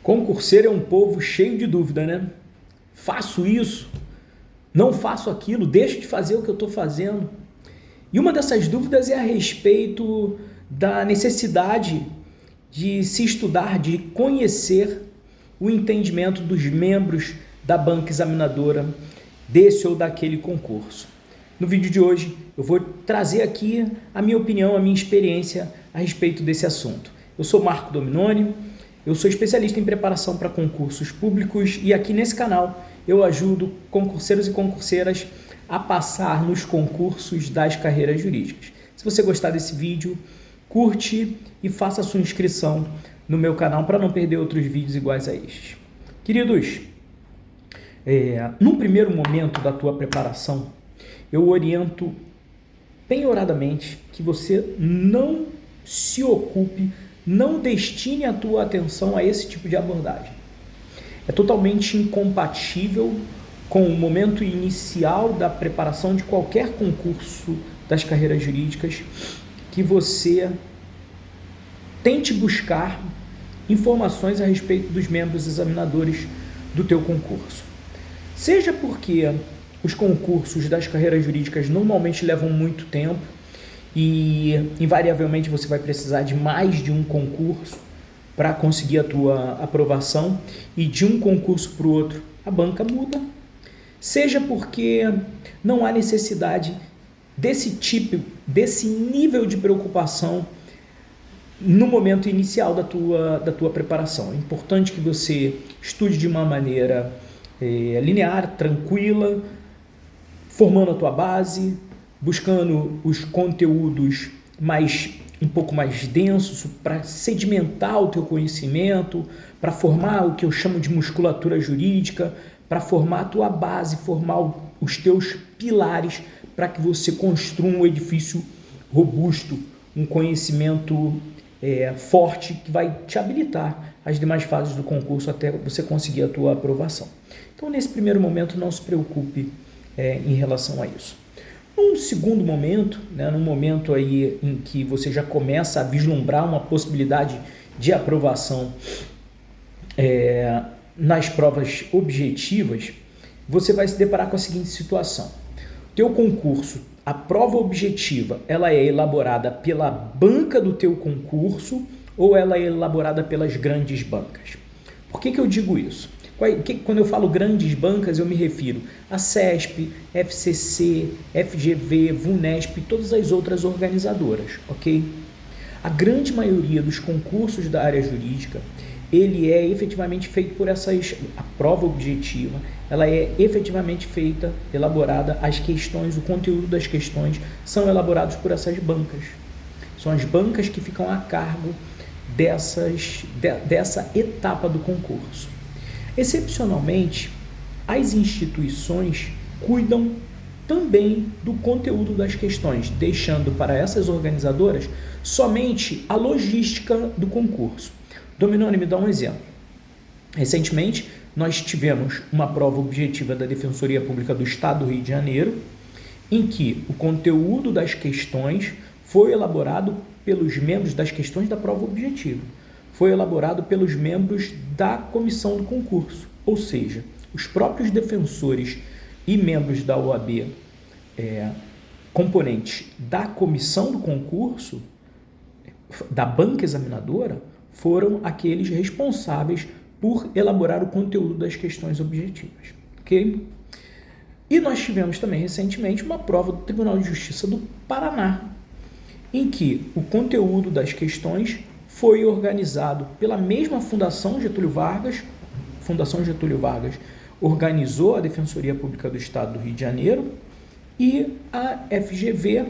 Concurseiro é um povo cheio de dúvida, né? Faço isso, não faço aquilo, deixo de fazer o que eu estou fazendo. E uma dessas dúvidas é a respeito da necessidade de se estudar, de conhecer o entendimento dos membros da banca examinadora desse ou daquele concurso. No vídeo de hoje eu vou trazer aqui a minha opinião, a minha experiência a respeito desse assunto. Eu sou Marco Dominoni, eu sou especialista em preparação para concursos públicos e aqui nesse canal eu ajudo concurseiros e concurseiras a passar nos concursos das carreiras jurídicas. Se você gostar desse vídeo, curte e faça a sua inscrição no meu canal para não perder outros vídeos iguais a estes. Queridos, num primeiro momento da tua preparação, eu oriento penhoradamente que você não se ocupe, não destine a tua atenção a esse tipo de abordagem. É totalmente incompatível com o momento inicial da preparação de qualquer concurso das carreiras jurídicas que você tente buscar informações a respeito dos membros examinadores do teu concurso. Seja porque os concursos das carreiras jurídicas normalmente levam muito tempo e invariavelmente você vai precisar de mais de um concurso para conseguir a tua aprovação e de um concurso para o outro a banca muda, seja porque não há necessidade desse nível de preocupação no momento inicial da tua preparação. É importante que você estude de uma maneira linear, tranquila, formando a tua base, buscando os conteúdos um pouco mais densos para sedimentar o teu conhecimento, para formar o que eu chamo de musculatura jurídica, para formar a tua base, formar os teus pilares para que você construa um edifício robusto, um conhecimento forte que vai te habilitar às demais fases do concurso até você conseguir a tua aprovação. Então, nesse primeiro momento, não se preocupe em relação a isso. Num segundo momento, num momento aí em que você já começa a vislumbrar uma possibilidade de aprovação nas provas objetivas, você vai se deparar com a seguinte situação. Teu concurso, a prova objetiva, ela é elaborada pela banca do teu concurso ou ela é elaborada pelas grandes bancas? Por que eu digo isso? Quando eu falo grandes bancas, eu me refiro a CESP, FCC, FGV, VUNESP e todas as outras organizadoras, ok? A grande maioria dos concursos da área jurídica, ele é efetivamente feito por a prova objetiva, ela é efetivamente elaborada, as questões, o conteúdo das questões são elaborados por essas bancas. São as bancas que ficam a cargo dessa etapa do concurso. Excepcionalmente, as instituições cuidam também do conteúdo das questões, deixando para essas organizadoras somente a logística do concurso. Dominoni, me dá um exemplo. Recentemente, nós tivemos uma prova objetiva da Defensoria Pública do Estado do Rio de Janeiro, em que o conteúdo das questões foi elaborado pelos membros das questões da prova objetiva. Foi elaborado pelos membros da comissão do concurso, ou seja, os próprios defensores e membros da OAB, componentes da comissão do concurso, da banca examinadora, foram aqueles responsáveis por elaborar o conteúdo das questões objetivas, ok? E nós tivemos também recentemente uma prova do Tribunal de Justiça do Paraná, em que o conteúdo das questões foi organizado pela mesma Fundação Getúlio Vargas. Fundação Getúlio Vargas organizou a Defensoria Pública do Estado do Rio de Janeiro e a FGV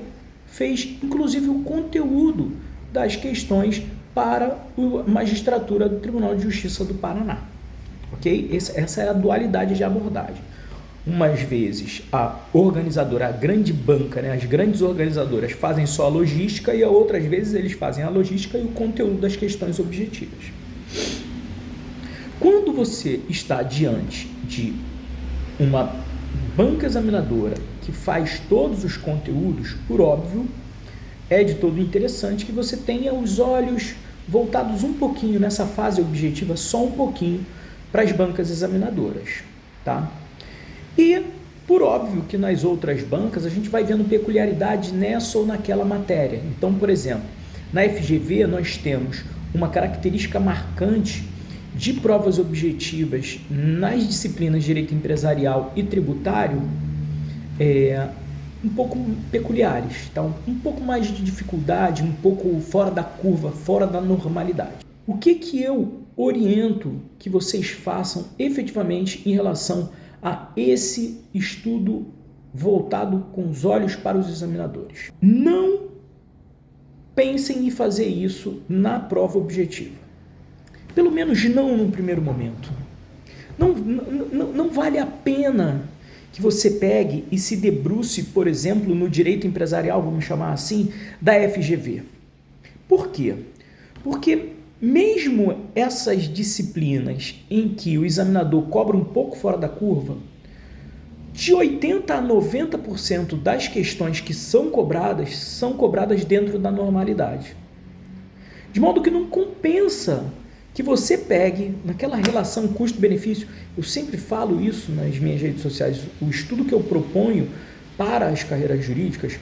fez, inclusive, o conteúdo das questões para a magistratura do Tribunal de Justiça do Paraná. Ok? Essa é a dualidade de abordagem. Umas vezes a organizadora, a grande banca, as grandes organizadoras fazem só a logística e outras vezes eles fazem a logística e o conteúdo das questões objetivas. Quando você está diante de uma banca examinadora que faz todos os conteúdos, por óbvio, é de todo interessante que você tenha os olhos voltados um pouquinho nessa fase objetiva, só um pouquinho, para as bancas examinadoras, tá? E, por óbvio, que nas outras bancas a gente vai vendo peculiaridades nessa ou naquela matéria. Então, por exemplo, na FGV nós temos uma característica marcante de provas objetivas nas disciplinas de Direito Empresarial e Tributário, um pouco peculiares, então um pouco mais de dificuldade, um pouco fora da curva, fora da normalidade. O que eu oriento que vocês façam efetivamente em relação a esse estudo voltado com os olhos para os examinadores? Não pensem em fazer isso na prova objetiva. Pelo menos não no primeiro momento. Não vale a pena que você pegue e se debruce, por exemplo, no direito empresarial, vamos chamar assim, da FGV. Por quê? Porque mesmo essas disciplinas em que o examinador cobra um pouco fora da curva, de 80% a 90% das questões que são cobradas dentro da normalidade. De modo que não compensa que você pegue naquela relação custo-benefício. Eu sempre falo isso nas minhas redes sociais. O estudo que eu proponho para as carreiras jurídicas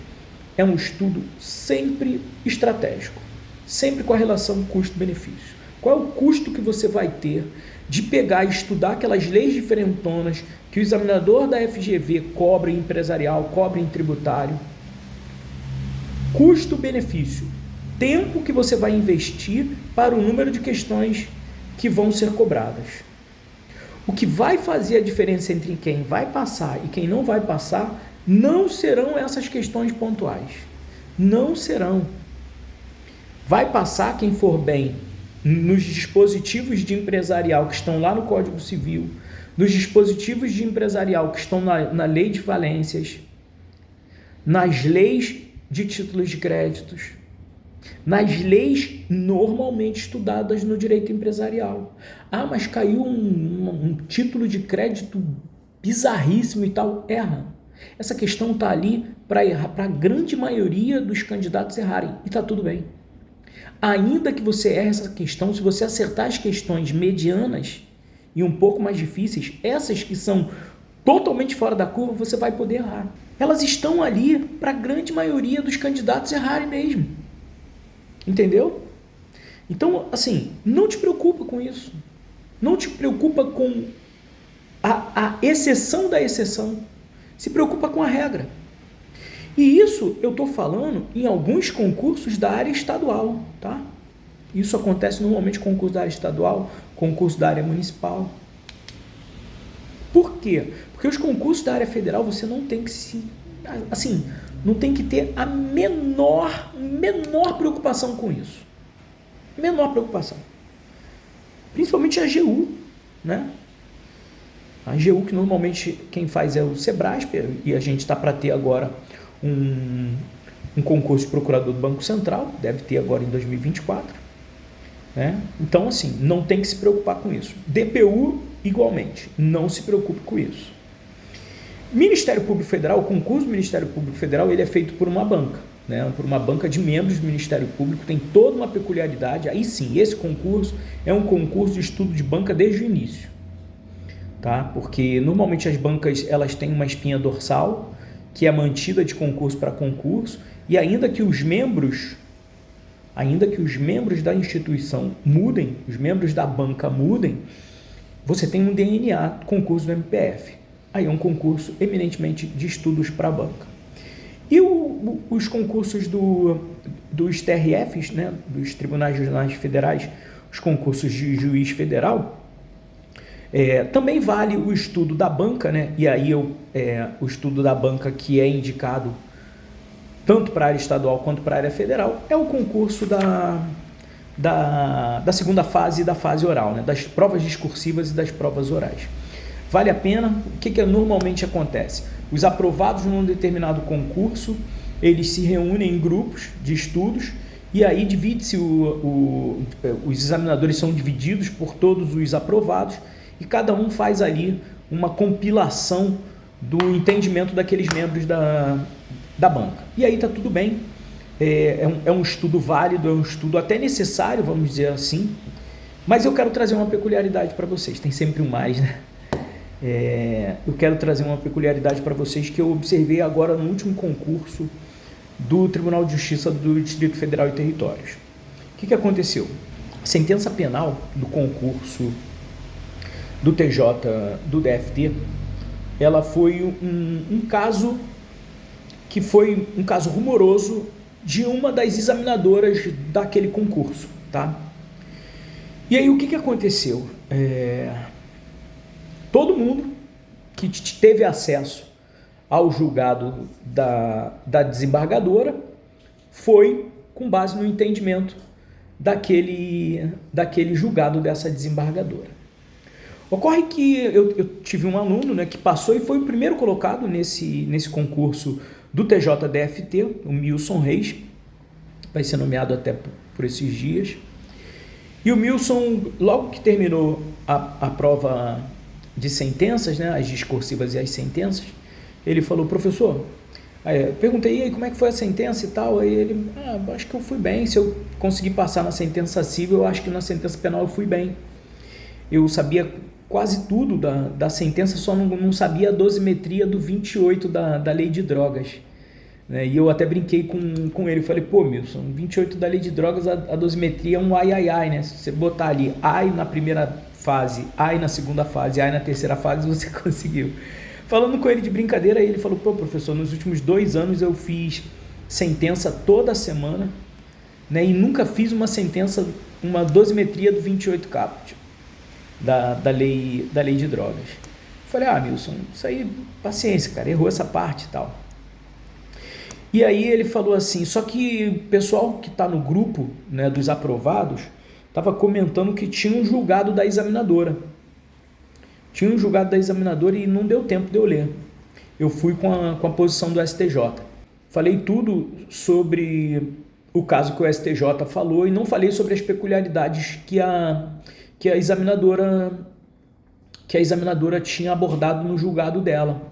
é um estudo sempre estratégico, sempre com a relação custo-benefício. Qual é o custo que você vai ter de pegar e estudar aquelas leis diferentonas que o examinador da FGV cobra em empresarial, cobra em tributário? Custo-benefício. Tempo que você vai investir para o número de questões que vão ser cobradas. O que vai fazer a diferença entre quem vai passar e quem não vai passar não serão essas questões pontuais. Não serão. Vai passar quem for bem nos dispositivos de empresarial que estão lá no Código Civil, nos dispositivos de empresarial que estão na Lei de Falências, nas leis de títulos de créditos, nas leis normalmente estudadas no direito empresarial. Ah, mas caiu um título de crédito bizarríssimo e tal. Erra. Essa questão está ali para errar, para a grande maioria dos candidatos errarem. E está tudo bem. Ainda que você erre essa questão, se você acertar as questões medianas e um pouco mais difíceis, essas que são totalmente fora da curva, você vai poder errar. Elas estão ali para a grande maioria dos candidatos errarem mesmo. Entendeu? Então, assim, não te preocupa com isso. Não te preocupa com a exceção da exceção. Se preocupa com a regra. E isso eu estou falando em alguns concursos da área estadual, tá? Isso acontece normalmente em concurso da área estadual, concurso da área municipal. Por quê? Porque os concursos da área federal você não tem que não tem que ter a menor preocupação com isso. Menor preocupação. Principalmente a AGU, né? A AGU que normalmente quem faz é o Sebrasp, e a gente está para ter agora um concurso de procurador do Banco Central, deve ter agora em 2024. Né? Então, assim, não tem que se preocupar com isso. DPU, igualmente, não se preocupe com isso. Ministério Público Federal, o concurso do Ministério Público Federal, ele é feito por uma banca, né? Por uma banca de membros do Ministério Público, tem toda uma peculiaridade. Aí sim, esse concurso é um concurso de estudo de banca desde o início, tá? Porque normalmente as bancas elas têm uma espinha dorsal que é mantida de concurso para concurso, e ainda que os membros da instituição mudem, os membros da banca mudem, você tem um DNA, concurso do MPF. Aí é um concurso eminentemente de estudos para a banca. E os concursos dos TRFs, né, dos Tribunais Regionais Federais, os concursos de juiz federal, também vale o estudo da banca, né? E aí o estudo da banca que é indicado tanto para a área estadual quanto para a área federal é o concurso da segunda fase e da fase oral, né? Das provas discursivas e das provas orais. Vale a pena? O que normalmente acontece? Os aprovados num determinado concurso, eles se reúnem em grupos de estudos e aí divide-se os examinadores são divididos por todos os aprovados e cada um faz ali uma compilação do entendimento daqueles membros da banca. E aí está tudo bem, É um estudo válido, é um estudo até necessário, vamos dizer assim, mas eu quero trazer uma peculiaridade para vocês, tem sempre um mais, né? Eu quero trazer uma peculiaridade para vocês que eu observei agora no último concurso do Tribunal de Justiça do Distrito Federal e Territórios. O que aconteceu? A sentença penal do concurso do TJ do DFT, ela foi um caso que foi um caso rumoroso de uma das examinadoras daquele concurso, tá? E aí o que aconteceu? Todo mundo que teve acesso ao julgado da desembargadora foi com base no entendimento daquele julgado dessa desembargadora. Ocorre que eu tive um aluno, né, que passou e foi o primeiro colocado nesse concurso do TJDFT, o Milson Reis, vai ser nomeado até por esses dias. E o Milson, logo que terminou a prova de sentenças, né, as discursivas e as sentenças, ele falou: professor, perguntei aí como é que foi a sentença e tal, aí ele, acho que eu fui bem, se eu conseguir passar na sentença civil, eu acho que na sentença penal eu fui bem. Eu sabia quase tudo da sentença, só não sabia a dosimetria do 28 da lei de drogas. Né? E eu até brinquei com ele, falei: pô, Milson, 28 da lei de drogas, a dosimetria é um ai, né? Se você botar ali ai na primeira fase, ai na segunda fase, ai na terceira fase, você conseguiu. Falando com ele de brincadeira, ele falou: pô, professor, nos últimos 2 anos eu fiz sentença toda semana, né? E nunca fiz uma dosimetria do 28 caput da lei de drogas. Falei: Milson, isso aí, paciência, cara, errou essa parte e tal. E aí ele falou assim, só que o pessoal que está no grupo, né, dos aprovados, estava comentando que tinha um julgado da examinadora. Tinha um julgado da examinadora e não deu tempo de eu ler. Eu fui com a posição do STJ. Falei tudo sobre o caso que o STJ falou e não falei sobre as peculiaridades que a examinadora tinha abordado no julgado dela.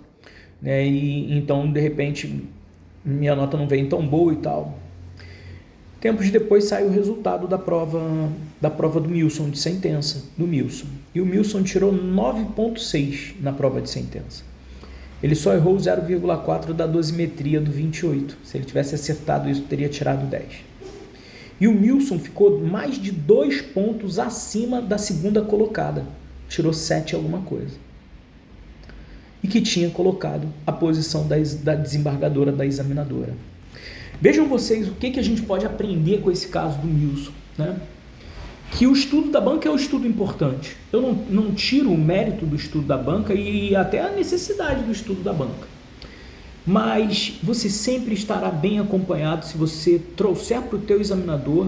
Né? E então, de repente, minha nota não veio tão boa e tal. Tempos depois sai o resultado da prova do Milson, de sentença, do Milson. E o Milson tirou 9,6 na prova de sentença. Ele só errou 0,4 da dosimetria do 28. Se ele tivesse acertado isso, teria tirado 10. E o Milson ficou mais de 2 pontos acima da segunda colocada. Tirou 7 alguma coisa. E que tinha colocado a posição da desembargadora, da examinadora. Vejam vocês o que a gente pode aprender com esse caso do Milson, né? Que o estudo da banca é um estudo importante. Eu não tiro o mérito do estudo da banca e até a necessidade do estudo da banca. Mas você sempre estará bem acompanhado se você trouxer para o teu examinador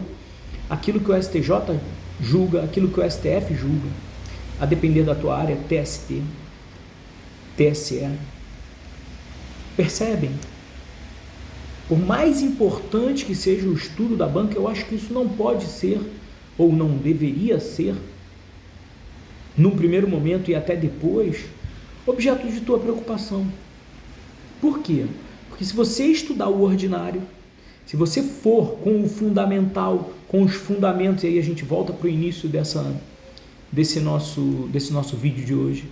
aquilo que o STJ julga, aquilo que o STF julga, a depender da tua área, TST, TSE. Percebem? Por mais importante que seja o estudo da banca, eu acho que isso não pode ser, ou não deveria ser, num primeiro momento e até depois, objeto de tua preocupação. Por quê? Porque se você estudar o ordinário, se você for com o fundamental, com os fundamentos, e aí a gente volta para o início desse nosso vídeo de hoje,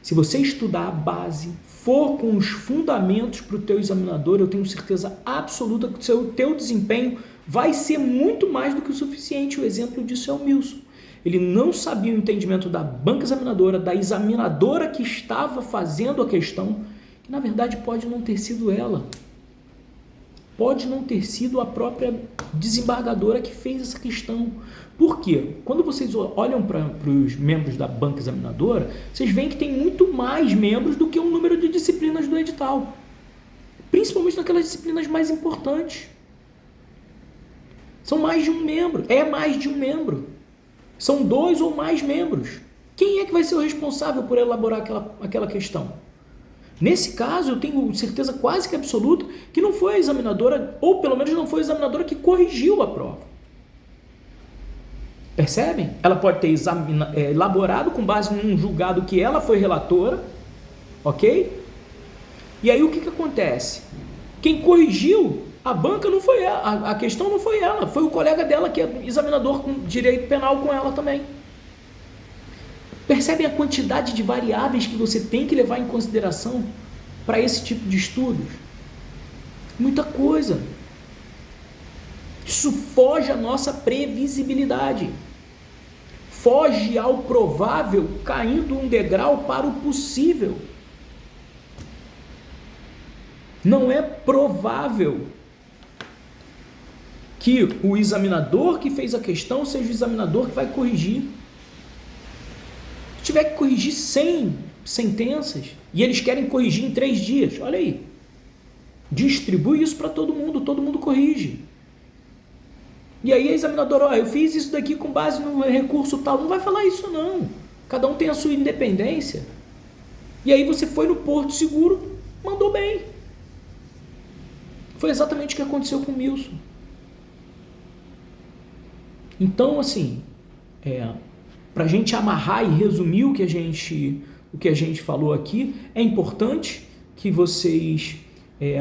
se você estudar a base, for com os fundamentos para o teu examinador, eu tenho certeza absoluta que o teu desempenho vai ser muito mais do que o suficiente. O exemplo disso é o Milson. Ele não sabia o entendimento da banca examinadora, da examinadora que estava fazendo a questão, que na verdade pode não ter sido ela. Pode não ter sido a própria desembargadora que fez essa questão. Por quê? Quando vocês olham para os membros da banca examinadora, vocês veem que tem muito mais membros do que o número de disciplinas do edital. Principalmente naquelas disciplinas mais importantes. São mais de um membro. É mais de um membro. São 2 ou mais membros. Quem é que vai ser o responsável por elaborar aquela questão? Nesse caso, eu tenho certeza quase que absoluta que não foi a examinadora, ou pelo menos não foi a examinadora que corrigiu a prova. Percebem? Ela pode ter elaborado com base num julgado que ela foi relatora, ok? E aí o que acontece? Quem corrigiu A banca não foi ela, a questão não foi ela, foi o colega dela que é examinador com direito penal com ela também. Percebem a quantidade de variáveis que você tem que levar em consideração para esse tipo de estudos? Muita coisa. Isso foge à nossa previsibilidade. Foge ao provável, caindo um degrau para o possível. Não é provável que o examinador que fez a questão seja o examinador que vai corrigir. Se tiver que corrigir 100 sentenças e eles querem corrigir em 3 dias, olha aí, distribui isso para todo mundo corrige. E aí a examinadora, eu fiz isso daqui com base no recurso tal, não vai falar isso não, cada um tem a sua independência. E aí você foi no Porto Seguro, mandou bem. Foi exatamente o que aconteceu com o Milson. Então, assim, para a gente amarrar e resumir o que a gente falou aqui, é importante que vocês,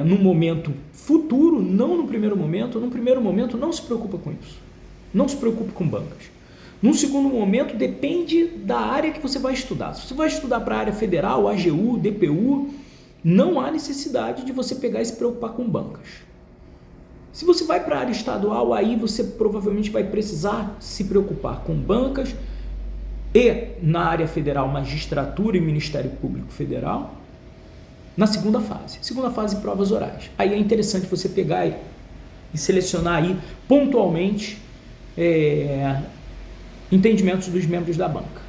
no momento futuro, não no primeiro momento não se preocupa com isso. Não se preocupe com bancas. Num segundo momento, depende da área que você vai estudar. Se você vai estudar para a área federal, AGU, DPU, não há necessidade de você pegar e se preocupar com bancas. Se você vai para a área estadual, aí você provavelmente vai precisar se preocupar com bancas e, na área federal, magistratura e Ministério Público Federal, na segunda fase, provas orais. Aí é interessante você pegar e selecionar aí pontualmente entendimentos dos membros da banca.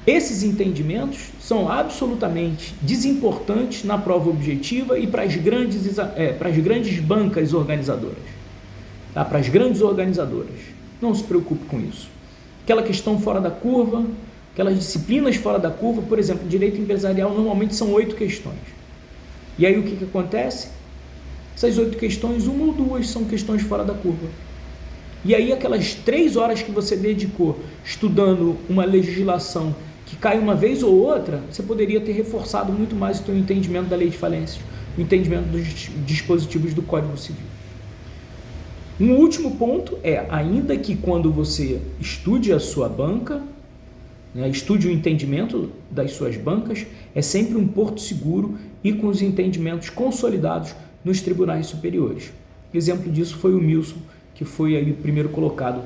Esses entendimentos são absolutamente desimportantes na prova objetiva e para as grandes bancas organizadoras. Tá? Para as grandes organizadoras. Não se preocupe com isso. Aquela questão fora da curva, aquelas disciplinas fora da curva, por exemplo, direito empresarial, normalmente são 8 questões. E aí o que acontece? Essas 8 questões, 1 ou 2 são questões fora da curva. E aí aquelas 3 horas que você dedicou estudando uma legislação que cai uma vez ou outra, você poderia ter reforçado muito mais o seu entendimento da lei de falência, o entendimento dos dispositivos do Código Civil. Um último ponto ainda que quando você estude a sua banca, estude o entendimento das suas bancas, é sempre um porto seguro e com os entendimentos consolidados nos tribunais superiores. Exemplo disso foi o Milson, que foi aí o primeiro colocado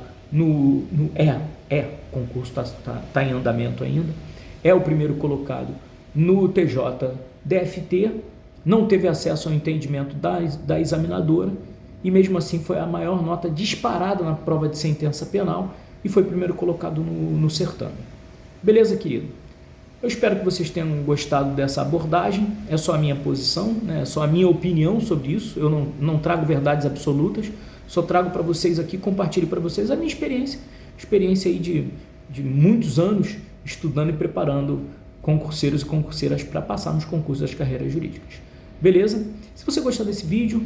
concurso está em andamento ainda, é o primeiro colocado no TJ-DFT, não teve acesso ao entendimento da examinadora e mesmo assim foi a maior nota disparada na prova de sentença penal e foi primeiro colocado no certame. Beleza, querido? Eu espero que vocês tenham gostado dessa abordagem, é só a minha posição, é só a minha opinião sobre isso, eu não trago verdades absolutas, só trago para vocês aqui, compartilho para vocês a minha experiência aí de muitos anos estudando e preparando concurseiros e concurseiras para passar nos concursos das carreiras jurídicas. Beleza? Se você gostar desse vídeo,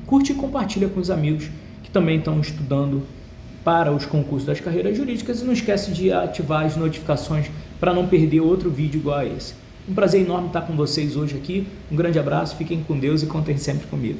curte e compartilha com os amigos que também estão estudando para os concursos das carreiras jurídicas e não esquece de ativar as notificações para não perder outro vídeo igual a esse. Um prazer enorme estar com vocês hoje aqui, um grande abraço, fiquem com Deus e contem sempre comigo.